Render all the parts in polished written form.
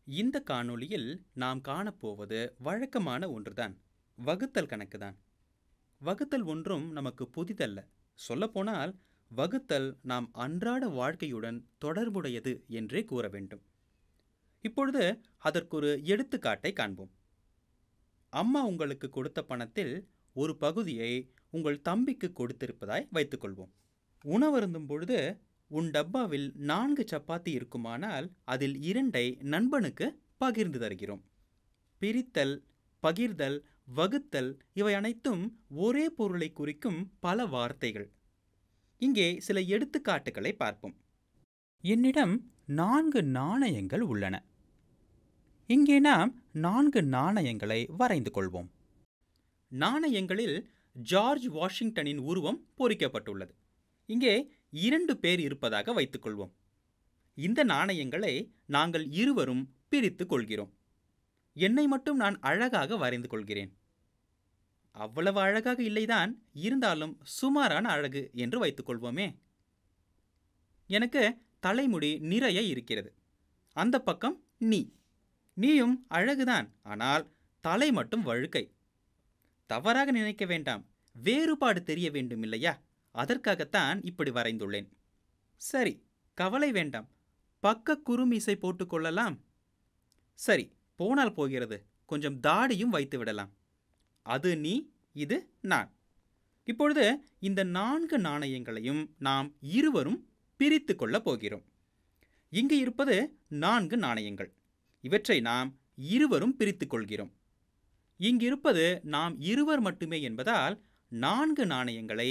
இந்த காணொளியில் நாம் காணப்போவது வழக்கமான ஒன்றுதான். வகுத்தல் கணக்குதான். வகுத்தல் ஒன்றும் நமக்கு புதிதல்ல. சொல்லப்போனால் வகுத்தல் நாம் அன்றாட வாழ்க்கையுடன் தொடர்புடையது என்றே கூற வேண்டும். இப்பொழுது அதற்கொரு எடுத்துக்காட்டை காண்போம். அம்மா உங்களுக்கு கொடுத்த பணத்தில் ஒரு பகுதியை உங்கள் தம்பிக்கு கொடுத்திருப்பதாய் வைத்துக்கொள்வோம். உணவருந்தும் பொழுது உன் டப்பாவில் 4 சப்பாத்தி இருக்குமானால் அதில் 2ஐ நண்பனுக்கு பகிர்ந்து தருகிறோம். பிரித்தல், பகிர்தல், வகுத்தல் இவை அனைத்தும் ஒரே பொருளை குறிக்கும் பல வார்த்தைகள். இங்கே சில எடுத்துக்காட்டுகளை பார்ப்போம். என்னிடம் 4 நாணயங்கள் உள்ளன. இங்கே நாம் 4 நாணயங்களை வரைந்து கொள்வோம். நாணயங்களில் ஜார்ஜ் வாஷிங்டனின் உருவம் பொறிக்கப்பட்டுள்ளது. இங்கே 2 பேர் இருப்பதாக வைத்துக்கொள்வோம். இந்த நாணயங்களை நாங்கள் இருவரும் பிரித்துக் கொள்கிறோம். என்னை மட்டும் நான் அழகாக வரைந்து கொள்கிறேன். அவ்வளவு அழகாக இல்லைதான், இருந்தாலும் சுமாரான அழகு என்று வைத்துக்கொள்வோமே. எனக்கு தலைமுடி நிறைய இருக்கிறது. அந்த பக்கம் நீயும் அழகுதான், ஆனால் தலை மட்டும் வழுக்கை. தவறாக நினைக்க வேண்டாம், வேறுபாடு தெரிய வேண்டும் இல்லையா? அதற்காகத்தான் இப்படி வரைந்துள்ளேன். சரி, கவலை வேண்டாம், பக்க குறுமீசை போட்டுக்கொள்ளலாம். சரி, போனால் போகிறது, கொஞ்சம் தாடியும் வைத்து விடலாம். அது நீ, இது நான். இப்பொழுது இந்த 4 நாணயங்களையும் நாம் இருவரும் பிரித்து கொள்ளப் போகிறோம். இங்கு இருப்பது 4 நாணயங்கள். இவற்றை நாம் இருவரும் பிரித்துக் கொள்கிறோம். இங்கிருப்பது நாம் இருவர் மட்டுமே என்பதால் 4 நாணயங்களை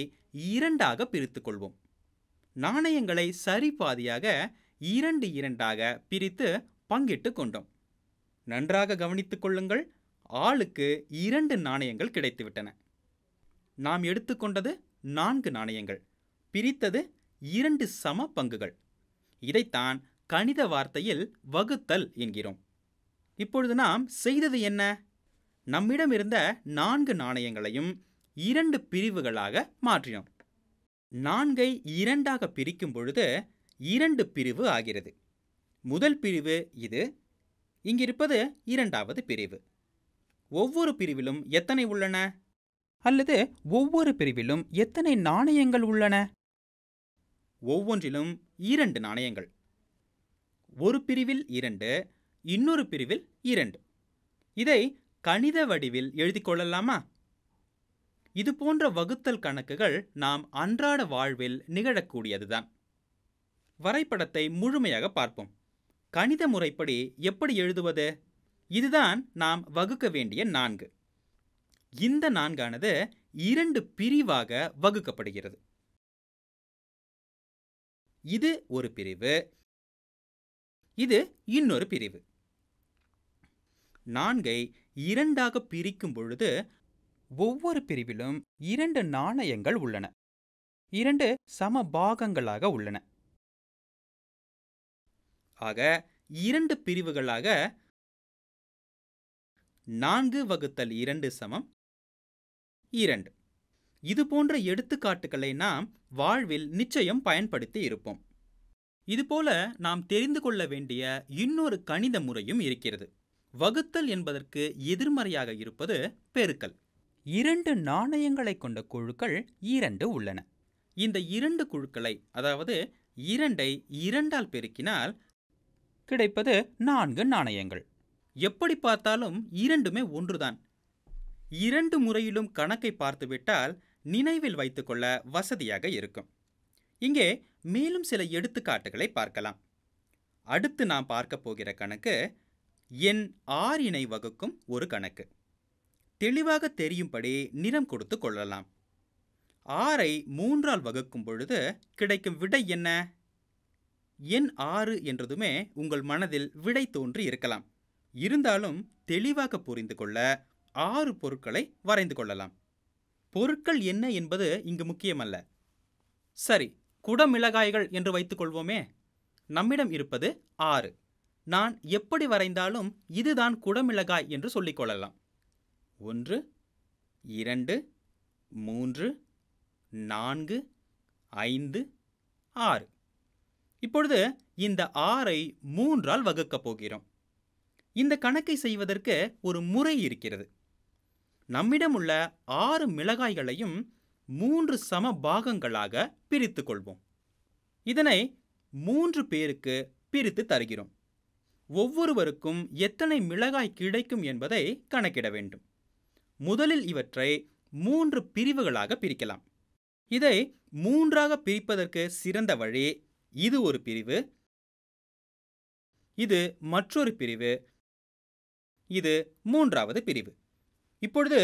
2ஆக பிரித்துக் கொள்வோம். நாணயங்களை சரி பாதியாக 2 பிரித்து பங்கிட்டு கொண்டோம். நன்றாக கவனித்துக் கொள்ளுங்கள், ஆளுக்கு 2 நாணயங்கள் கிடைத்துவிட்டன. நாம் எடுத்துக்கொண்டது 4 நாணயங்கள், பிரித்தது 2 சம பங்குகள். இதைத்தான் கணித வார்த்தையில் வகுத்தல் என்கிறோம். இப்பொழுது நாம் செய்தது என்ன? நம்மிடம் இருந்த 4 நாணயங்களையும் 2 பிரிவுகளாக மாற்றினோம். 4ஐ 2ஆக பிரிக்கும் பொழுது 2 பிரிவு ஆகிறது. முதல் பிரிவு இது, இங்கிருப்பது 2வது பிரிவு. ஒவ்வொரு பிரிவிலும் எத்தனை உள்ளன? அல்லது ஒவ்வொரு பிரிவிலும் எத்தனை நாணயங்கள் உள்ளன? ஒவ்வொன்றிலும் 2 நாணயங்கள். ஒரு பிரிவில் 2, இன்னொரு பிரிவில் 2. இதை கணித வடிவில் எழுதிக் கொள்ளலாமா? இது போன்ற வகுத்தல் கணக்குகள் நாம் அன்றாட வாழ்வில் நிகழக்கூடியதுதான். வரைபடத்தை முழுமையாக பார்ப்போம். கணித முறைப்படி எப்படி எழுதுவது? இதுதான் நாம் வகுக்க வேண்டிய 4. இந்த 4ஆனது 2 பிரிவாக வகுக்கப்படுகிறது. இது ஒரு பிரிவு, இது இன்னொரு பிரிவு. 4ஐ 2ஆக பிரிக்கும் பொழுது ஒவ்வொரு பிரிவிலும் 2 நாணயங்கள் உள்ளன. 2 சம பாகங்களாக உள்ளன. ஆக 2 பிரிவுகளாக 4/2 சமம் 2. இது போன்ற எடுத்துக்காட்டுகளை நாம் வாழ்வில் நிச்சயம் பயன்படுத்தி இருப்போம். இதுபோல நாம் தெரிந்து கொள்ள வேண்டிய இன்னொரு கணித முறையும் இருக்கிறது. வகுத்தல் என்பதற்கு எதிர்மறையாக இருப்பது பெருக்கல். 2 நாணயங்களை கொண்ட குழுக்கள் 2 உள்ளன. இந்த 2 குழுக்களை, அதாவது 2ஐ 2ஆல் பெருக்கினால் கிடைப்பது 4 நாணயங்கள். எப்படி பார்த்தாலும் இரண்டுமே ஒன்றுதான். 2 முறையிலும் கணக்கை பார்த்துவிட்டால் நினைவில் வைத்துக்கொள்ள வசதியாக இருக்கும். இங்கே மேலும் சில எடுத்துக்காட்டுகளை பார்க்கலாம். அடுத்து நாம் பார்க்க போகிற கணக்கு எண் 6னை வகுக்கும் ஒரு கணக்கு. தெளிவாக தெரியும்படி நிறம் கொடுத்து கொள்ளலாம். 6ஐ 3ஆல் வகுக்கும் பொழுது கிடைக்கும் விடை என்ன? எண் 6 என்றதுமே உங்கள் மனதில் விடை தோன்றி இருக்கலாம். இருந்தாலும் தெளிவாக புரிந்து கொள்ள 6 பொருட்களை வரைந்து கொள்ளலாம். பொருட்கள் என்ன என்பது இங்கு முக்கியமல்ல. சரி, குடமிளகாய்கள் என்று வைத்துக் கொள்வோமே. நம்மிடம் இருப்பது 6. நான் எப்படி வரைந்தாலும் இதுதான் குடமிளகாய் என்று சொல்லிக் கொள்ளலாம். 1, 2, 3, 4, 5, 6. இப்பொழுது இந்த 6ஐ 3ஆல் வகுக்கப் போகிறோம். இந்த கணக்கை செய்வதற்கு ஒரு முறை இருக்கிறது. நம்மிடம் உள்ள 6 மிளகாய்களையும் 3 சம பாகங்களாக பிரித்துக் கொள்வோம். இதனை 3 பேருக்கு பிரித்து தருகிறோம். ஒவ்வொருவருக்கும் எத்தனை மிளகாய் கிடைக்கும் என்பதை கணக்கிட வேண்டும். முதலில் இவற்றை 3 பிரிவுகளாக பிரிக்கலாம். இதை 3ஆக பிரிப்பதற்கு சிறந்த வழி, இது ஒரு பிரிவு, இது மற்றொரு பிரிவு, இது 3வது பிரிவு. இப்பொழுது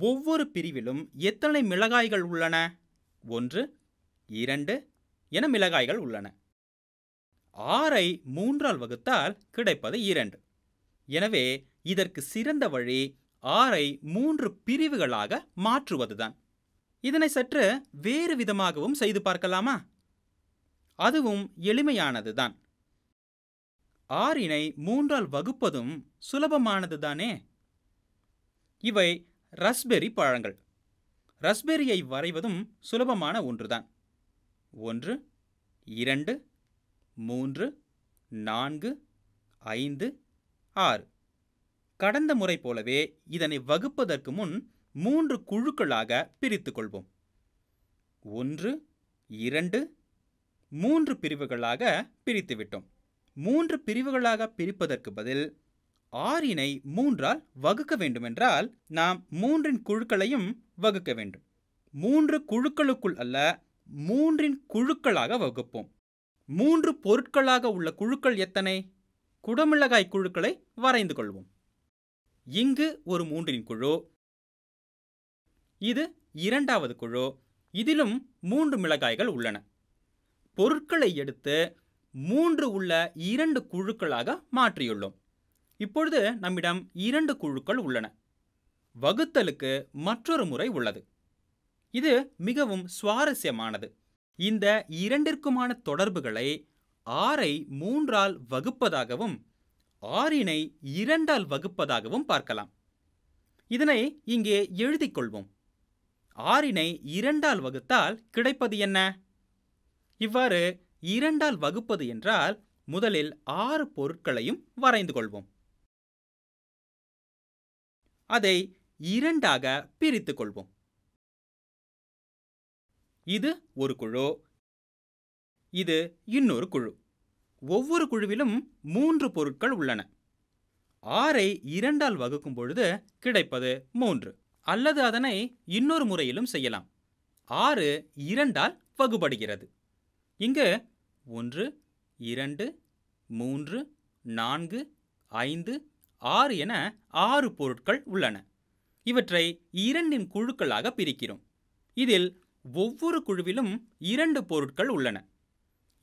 ஒவ்வொரு பிரிவிலும் எத்தனை மிளகாய்கள் உள்ளன? 1, 2 என மிளகாய்கள் உள்ளன. 6ஐ 3ஆல் வகுத்தால் கிடைப்பது 2. எனவே இதற்கு சிறந்த வழி 6ஐ 3 பிரிவுகளாக மாற்றுவதுதான். இதனை சற்று வேறு விதமாகவும் செய்து பார்க்கலாமா? அதுவும் எளிமையானதுதான். 6னை 3ஆல் வகுப்பதும் சுலபமானதுதானே. இவை ரஸ்பெரி பழங்கள். ரஸ்பெரியை வரைவதும் சுலபமான ஒன்றுதான். 1, 2, 3, 4, 5, 6. கடந்த முறை போலவே இதனை வகுப்பதற்கு முன் 3 குழுக்களாக பிரித்துக் கொள்வோம். 1, 2, 3 பிரிவுகளாக பிரித்துவிட்டோம். 3 பிரிவுகளாக பிரிப்பதற்கு பதில் 6னை 3ஆல் வகுக்க வேண்டுமென்றால் நாம் 3 குழுக்களையும் வகுக்க வேண்டும். 3 குழுக்களுக்குள் அல்ல, 3 குழுக்களாக வகுப்போம். 3 பொருட்களாக உள்ள குழுக்கள் எத்தனை? குடமிளகாய் குழுக்களை வரைந்து கொள்வோம். இங்கு ஒரு 3 குழு, இது 2வது குழு, இதிலும் 3 மிளகாய்கள் உள்ளன. பொருட்களை எடுத்து 3 உள்ள 2 குழுக்களாக மாற்றியுள்ளோம். இப்பொழுது நம்மிடம் 2 குழுக்கள் உள்ளன. வகுத்தலுக்கு மற்றொரு முறை உள்ளது. இது மிகவும் சுவாரஸ்யமானது. இந்த இரண்டிற்குமான தொடர்புகளை 6ஐ 3ஆல் வகுப்பதாகவும் 6னை 2ஆல் வகுப்பதாகவும் பார்க்கலாம். இதனை இங்கே எழுதிக் கொள்வோம். 6னை 2ஆல் வகுத்தால் கிடைப்பது என்ன? இவ்வாறு 2ஆல் வகுப்பது என்றால் முதலில் 6 பொருட்களையும் வரைந்து கொள்வோம். அதை 2ஆக பிரித்துக் கொள்வோம். இது ஒரு குழு, இது இன்னொரு குழு. ஒவ்வொரு குழுவிலும் 3 பொருட்கள் உள்ளன. 6ஐ 2ஆல் வகுக்கும் பொழுது கிடைப்பது 3. அல்லது அதனை இன்னொரு முறையிலும் செய்யலாம். 6 2ஆல் வகுபடுகிறது. இங்கு 1, 2, 3, 4, 5, 6 என 6 பொருட்கள் உள்ளன. இவற்றை 2 குழுக்களாக பிரிக்கிறோம். இதில் ஒவ்வொரு குழுவிலும் 2 பொருட்கள் உள்ளன.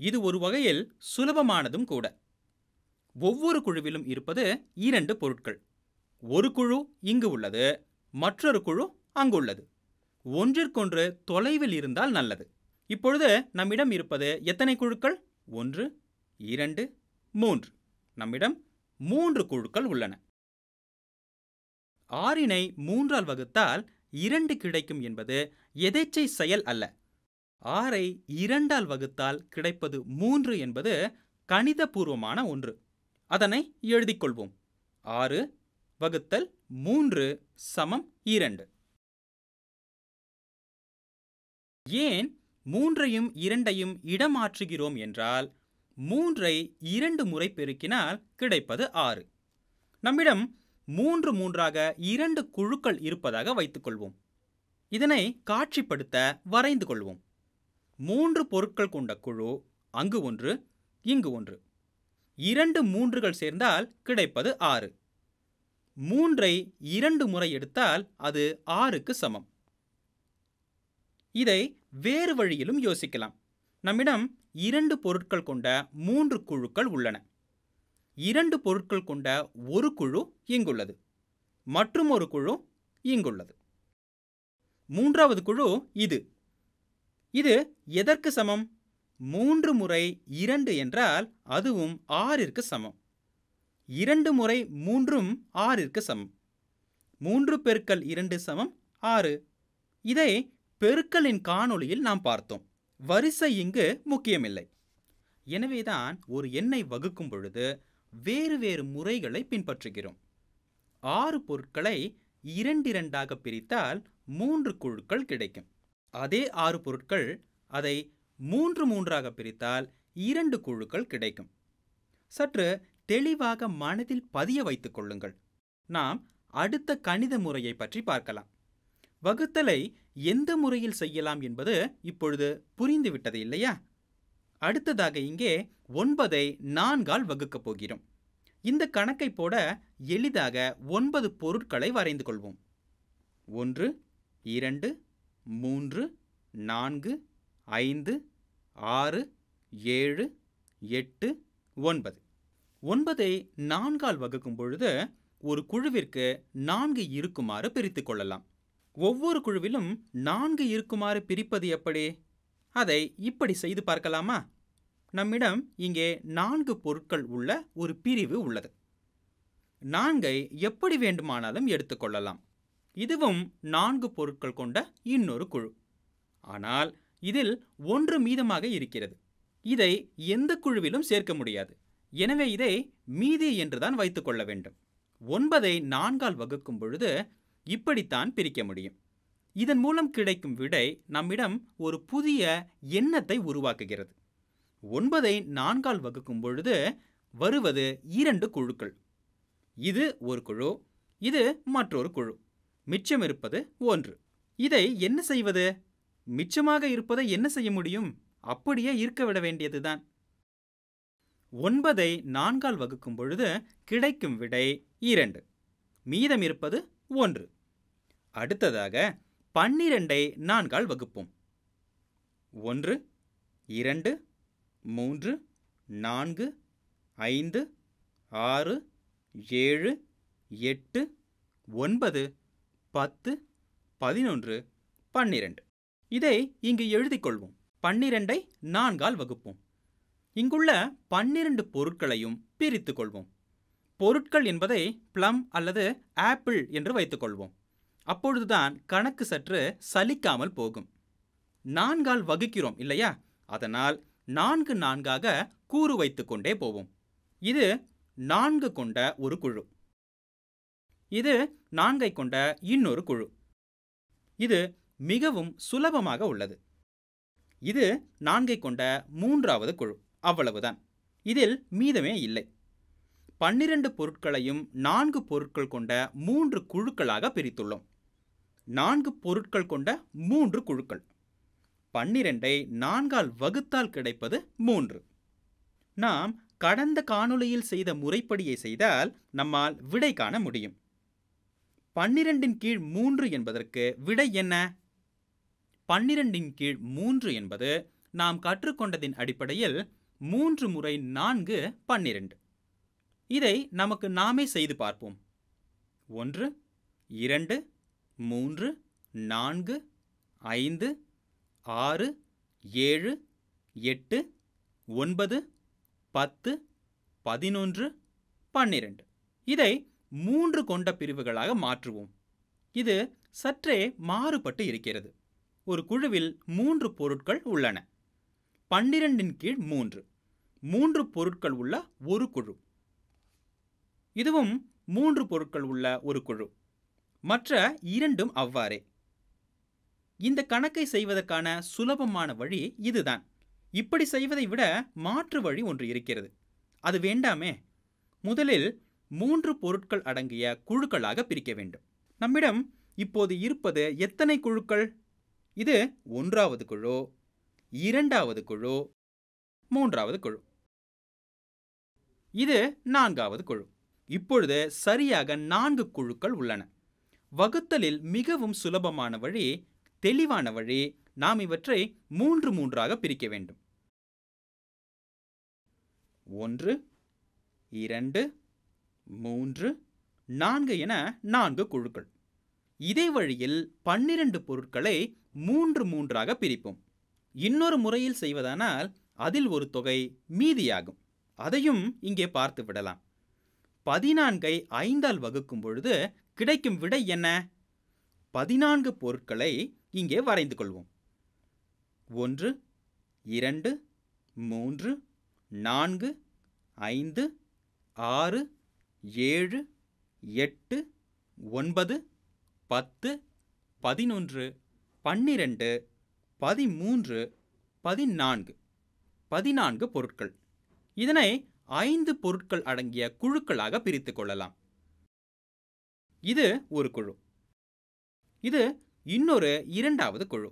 இது ஒரு வகையில் சுலபமானதும் கூட. ஒவ்வொரு குழுவிலும் இருப்பது 2 பொருட்கள். ஒரு குழு இங்கு உள்ளது, மற்றொரு குழு அங்கு உள்ளது. ஒன்றிற்கொன்று தொலைவில் இருந்தால் நல்லது. இப்பொழுது நம்மிடம் இருப்பது எத்தனை குழுக்கள்? 1, 2, 3. நம்மிடம் 3 குழுக்கள் உள்ளன. 6னை 3ஆல் வகுத்தால் 2 கிடைக்கும் என்பது எதேச்சை செயல் அல்ல. 6ஐ 2ஆல் வகுத்தால் கிடைப்பது 3 என்பது கணிதபூர்வமான ஒன்று. அதனை எழுதிக் கொள்வோம். 6 வகுத்தல் 3 சமம் 2. ஏன் 3ஐயும் 2ஐயும் இடமாற்றுகிறோம் என்றால் 3ஐ 2 முறை பெருக்கினால் கிடைப்பது 6. நம்மிடம் 3 3ஆக 2 குழுக்கள் இருப்பதாக வைத்துக்கொள்வோம். இதனை காட்சிப்படுத்த வரைந்து கொள்வோம். 3 பொருட்கள் கொண்ட குழு, அங்கு ஒன்று, இங்கு ஒன்று. 2 3கள் சேர்ந்தால் கிடைப்பது 6. 3ஐ 2 முறை எடுத்தால் அது 6க்கு சமம். இதை வேறு வழியிலும் யோசிக்கலாம். நம்மிடம் 2 பொருட்கள் கொண்ட 3 குழுக்கள் உள்ளன. 2 பொருட்கள் கொண்ட ஒரு குழு இங்குள்ளது, மற்றும் ஒரு குழு இங்குள்ளது. 3வது குழு இது. இது எதற்கு சமம்? 3 முறை 2 என்றால் அதுவும் 6ற்கு சமம். 2 முறை 3ம் 6ற்கு சமம். 3 பெருக்கல் 2 சமம் 6. இதை பெருக்கலின் காணொளியில் நாம் பார்த்தோம். வரிசை இங்கு முக்கியமில்லை. எனவேதான் ஒரு எண்ணை வகுக்கும் பொழுது வேறு வேறு முறைகளை பின்பற்றுகிறோம். 6 பொருட்களை இரண்டிரண்டாக பிரித்தால் 3 குழுக்கள் கிடைக்கும். அதே 6 பொருட்கள் அதை 3 பிரித்தால் 2 குழுக்கள் கிடைக்கும். சற்று தெளிவாக மனதில் பதிய வைத்துக் கொள்ளுங்கள். நாம் அடுத்த கணித முறையை பற்றி பார்க்கலாம். வகுத்தலை எந்த முறையில் செய்யலாம் என்பது இப்பொழுது புரிந்துவிட்டது இல்லையா? அடுத்ததாக இங்கே 9ஐ 4ஆல் வகுக்கப் போகிறோம். இந்த கணக்கை போட எளிதாக 9 பொருட்களை வரைந்து கொள்வோம். 1, 2, 3, 4, 5, 6, 7, 8, 9. 9ஐ 4ஆல் வகுக்கும் பொழுது ஒரு குழுவிற்கு 4 இருக்குமாறு பிரித்துக் கொள்ளலாம். ஒவ்வொரு குழுவிலும் 4 இருக்குமாறு பிரிப்பது எப்படி? அதை இப்படி செய்து பார்க்கலாமா? நம்மிடம் இங்கே 4 பொருட்கள் உள்ள ஒரு பிரிவு உள்ளது. 4ஐ எப்படி வேண்டுமானாலும் எடுத்துக்கொள்ளலாம். இதுவும் 4 பொருட்கள் கொண்ட இன்னொரு குழு. ஆனால் இதில் 1 மீதமாக இருக்கிறது. இதை எந்த குழுவிலும் சேர்க்க முடியாது. எனவே இதை மீதி என்றுதான் வைத்துக் கொள்ள வேண்டும். 9ஐ 4ஆல் வகுக்கும் பொழுது இப்படித்தான் பிரிக்க முடியும். இதன் மூலம் கிடைக்கும் விடை நம்மிடம் ஒரு புதிய எண்ணத்தை உருவாக்குகிறது. 9ஐ 4ஆல் வகுக்கும் பொழுது வருவது 2 குழுக்கள். இது ஒரு குழு, இது மற்றொரு குழு. மிச்சம் இருப்பது 1. இதை என்ன செய்வது? மிச்சமாக இருப்பதை என்ன செய்ய முடியும்? அப்படியே இருக்க விட வேண்டியதுதான். 9ஐ 4ஆல் வகுக்கும் பொழுது கிடைக்கும் விடை 2. மீதம் இருப்பது 1. அடுத்ததாக 12ஐ 4ஆல் வகுப்போம். 1, 2, 3, 4, 5, 6, 7, 8, 9, 10, 11, 12. இதை இங்கு எழுதிக் கொள்வோம். 12ஐ 4ஆல் வகுப்போம். இங்குள்ள 12 பொருட்களையும் பிரித்துக் கொள்வோம். பொருட்கள் என்பதை பிளம் அல்லது ஆப்பிள் என்று வைத்துக் கொள்வோம். அப்பொழுதுதான் கணக்கு சற்று சலிக்காமல் போகும். 4ஆல் வகுக்கிறோம் இல்லையா? அதனால் 4 4ஆக கூறு வைத்துக் கொண்டே போவோம். இது 4 கொண்ட ஒரு குழு. இது 4ஐ கொண்ட இன்னொரு குழு. இது மிகவும் சுலபமாக உள்ளது. இது 4ஐ கொண்ட 3வது குழு. அவ்வளவுதான். இதில் மீதமே இல்லை. 12 பொருட்களையும் 4 பொருட்கள் கொண்ட 3 குழுக்களாக பிரித்துள்ளோம். 4 பொருட்கள் கொண்ட 3 குழுக்கள். 12ஐ 4ஆல் வகுத்தால் கிடைப்பது 3. நாம் கடந்த காணொளியில் செய்த முறைப்படியை செய்தால் நம்மால் விடை காண முடியும். 12இன் கீழ் 3 என்பதற்கு விடை என்ன? 12இன் கீழ் 3 என்பது நாம் கற்றுக்கொண்டதின் அடிப்படையில் 3 முறை 4 12. இதை நமக்கு நாமே செய்து பார்ப்போம். 1, 2, 3, 4, 5, 6, 7, 8, 9, 10, 11, 12. இதை 3 கொண்ட பிரிவுகளாக மாற்றுவோம். இது சற்றே மாறுபட்டு இருக்கிறது. ஒரு குழுவில் 3 பொருட்கள் உள்ளன. 12இன் கீழ் 3. 3 பொருட்கள் உள்ள ஒரு குழு. இதுவும் 3 பொருட்கள் உள்ள ஒரு குழு. மற்ற இரண்டும் அவ்வாறே. இந்த கணக்கை செய்வதற்கான சுலபமான வழி இதுதான். இப்படி செய்வதை விட மாற்று வழி ஒன்று இருக்கிறது. அது வேண்டாமே. முதலில் 3 பொருட்கள் அடங்கிய குழுக்களாக பிரிக்க வேண்டும். நம்மிடம் இப்போது இருப்பது எத்தனை குழுக்கள்? இது 1வது குழு, 2வது குழு, 3வது குழு. இது 4வது குழு. இப்பொழுது சரியாக 4 குழுக்கள் உள்ளன. வகுத்தலில் மிகவும் சுலபமான வழி, தெளிவான வழி, நாம் இவற்றை 3 3ஆக பிரிக்க வேண்டும். 1, 2, 3, 4 என 4 குழுக்கள். இதே வழியில் 12 பொருட்களை 3 3ஆக பிரிப்போம். இன்னொரு முறையில் செய்வதானால் அதில் ஒரு தொகை மீதியாகும். அதையும் இங்கே பார்த்து விடலாம். 14ஐ 5ஆல் வகுக்கும் பொழுது கிடைக்கும் விடை என்ன? 14 பொருட்களை இங்கே வரைந்து கொள்வோம். 1, 2, 3, 4, 5, 6, 7, 8, 9, 10, 11, 12, 13, 14 14 பொருட்கள். இதனை 5 பொருட்கள் அடங்கிய குழுக்களாக பிரித்துக் கொள்ளலாம். இது ஒரு குழு. இது இன்னொரு இரண்டாவது குழு.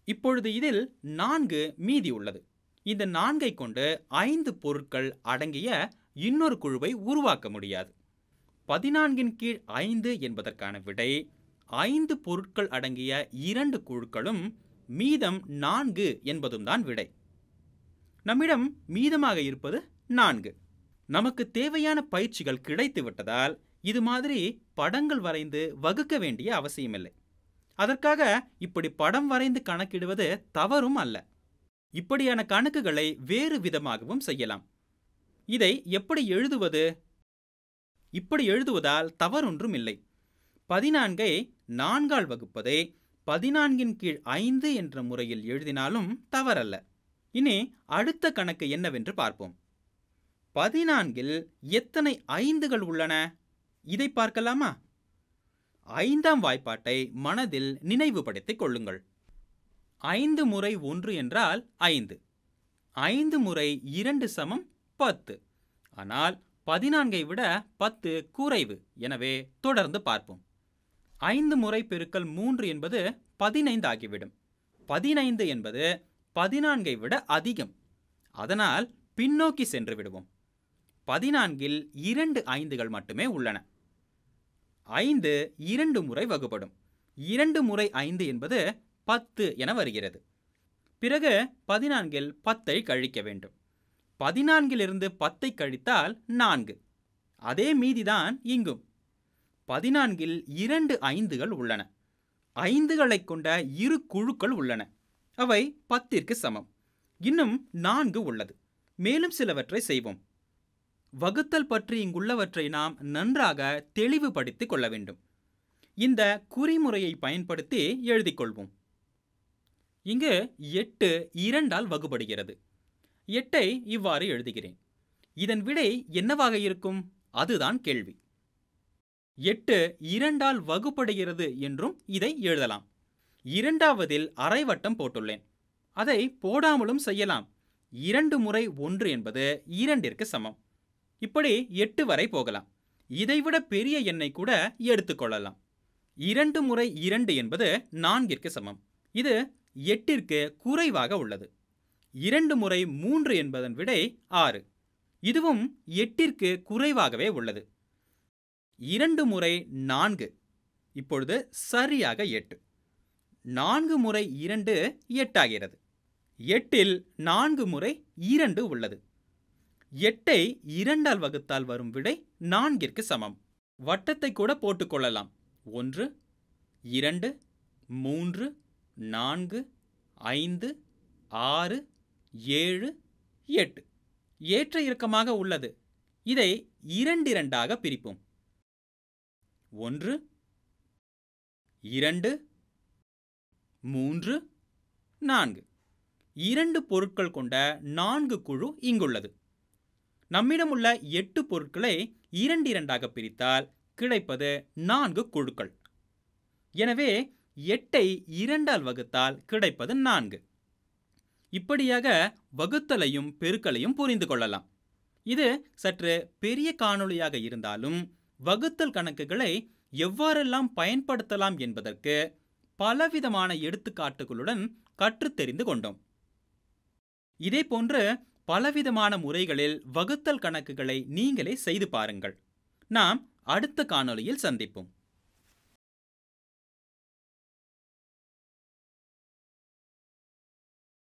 இப்பொழுது இதில் 4 மீதி உள்ளது. இந்த 4ஐ கொண்டு 5 பொருட்கள் அடங்கிய இன்னொரு குழுவை உருவாக்க முடியாது. 14 கீழ் 5 என்பதற்கான விடை 5 பொருட்கள் அடங்கிய 2 குழுக்களும் மீதம் 4 என்பதும் தான் விடை. நம்மிடம் மீதமாக இருப்பது 4. நமக்கு தேவையான பயிற்சிகள் கிடைத்து விட்டதால் இது மாதிரி படங்கள் வரைந்து வகுக்க வேண்டிய அவசியமில்லை. அதற்காக இப்படி படம் வரைந்து கணக்கிடுவது தவறும் அல்ல. இப்படியான கணக்குகளை வேறு விதமாகவும் செய்யலாம். இதை எப்படி எழுதுவது? இப்படி எழுதுவதால் தவறொன்றும் இல்லை. 14ஐ 4ஆல் வகுப்பதை 14 கீழ் 5 என்ற முறையில் எழுதினாலும் தவறல்ல. இனி அடுத்த கணக்கு என்னவென்று பார்ப்போம். 14இல் எத்தனை 5கள் உள்ளன? இதை பார்க்கலாமா? 5ஆம் வாய்ப்பாட்டை மனதில் நினைவுபடுத்திக் கொள்ளுங்கள். 5 முறை 1 என்றால் 5. 5 முறை 2 சமம் 10. ஆனால் 14ஐ விட 10 குறைவு. எனவே தொடர்ந்து பார்ப்போம். 5 முறை பெருக்கல் 3 என்பது 15 ஆகிவிடும். 15 என்பது 14ஐ விட அதிகம். அதனால் பின்னோக்கி சென்று விடுவோம். 14இல் 2 5கள் மட்டுமே உள்ளன. 5 2 முறை வகுப்படும். 2 முறை 5 என்பது 10 என வருகிறது. பிறகு 14இல் 10ஐ கழிக்க வேண்டும். 14இலிருந்து 10ஐ கழித்தால் 4. அதே மீதிதான் இங்கும். 14இல் 2 5கள் உள்ளன. 5களை கொண்ட இரு குழுக்கள் உள்ளன. அவை 10ற்கு சமம். இன்னும் 4 உள்ளது. மேலும் சிலவற்றை செய்வோம். வகுத்தல் பற்றி இங்குள்ளவற்றை நாம் நன்றாக தெளிவுபடுத்திக் கொள்ள வேண்டும். இந்த குறிமுறையை பயன்படுத்தி எழுதிக் கொள்வோம். இங்கு 8 2ஆல் வகுபடுகிறது. 8ஐ இவ்வாறு எழுதுகிறேன். இதன் விடை என்னவாக இருக்கும்? அதுதான் கேள்வி. 8 2ஆல் வகுபடுகிறது என்றும் இதை எழுதலாம். இரண்டாவதில் அரைவட்டம் போட்டுள்ளேன். அதை போடாமலும் செய்யலாம். 2 முறை 1 என்பது 2ற்கு சமம். இப்படி 8 வரை போகலாம். இதைவிட பெரிய எண்ணை கூட எடுத்துக்கொள்ளலாம். 2 முறை 2 என்பது 4ற்கு சமம். இது 8ற்கு குறைவாக உள்ளது. 2 முறை 3 என்பதன் விடை 6. இதுவும் 8ற்கு குறைவாகவே உள்ளது. 2 முறை 4 இப்பொழுது சரியாக 8. 4 முறை 2 8 ஆகிறது. 8இல் 4 முறை 2 உள்ளது. 8ஐ 2ஆல் வகுத்தால் வரும் விடை 4ற்கு சமம். வட்டத்தை கூட போட்டுக்கொள்ளலாம். 1 2 3 4 5 6 7 8 ஏற்ற இறக்கமாக உள்ளது. இதை 2 2ஆக பிரிப்போம். 1 2 3 4 2 பொருட்கள் கொண்ட 4 குழு இங்குள்ளது. நம்மிடம் உள்ள 8 பொருட்களை 2 2ஆக பிரித்தால் கிடைப்பது 4 குழுக்கள். எனவே 8ஐ 2ஆல் வகுத்தால் கிடைப்பது 4. இப்படியாக வகுத்தலையும் பெருக்கலையும் புரிந்து கொள்ளலாம். இது சற்று பெரிய காணொளியாக இருந்தாலும் வகுத்தல் கணக்குகளை எவ்வாறெல்லாம் பயன்படுத்தலாம் என்பதற்கு பலவிதமான எடுத்துக்காட்டுகளுடன் கற்றுத் தெரிந்து கொண்டோம். இதேபோன்று பலவிதமான முறைகளில் வகுத்தல் கணக்குகளை நீங்களே செய்து பாருங்கள். நாம் அடுத்த காணொளியில் சந்திப்போம்.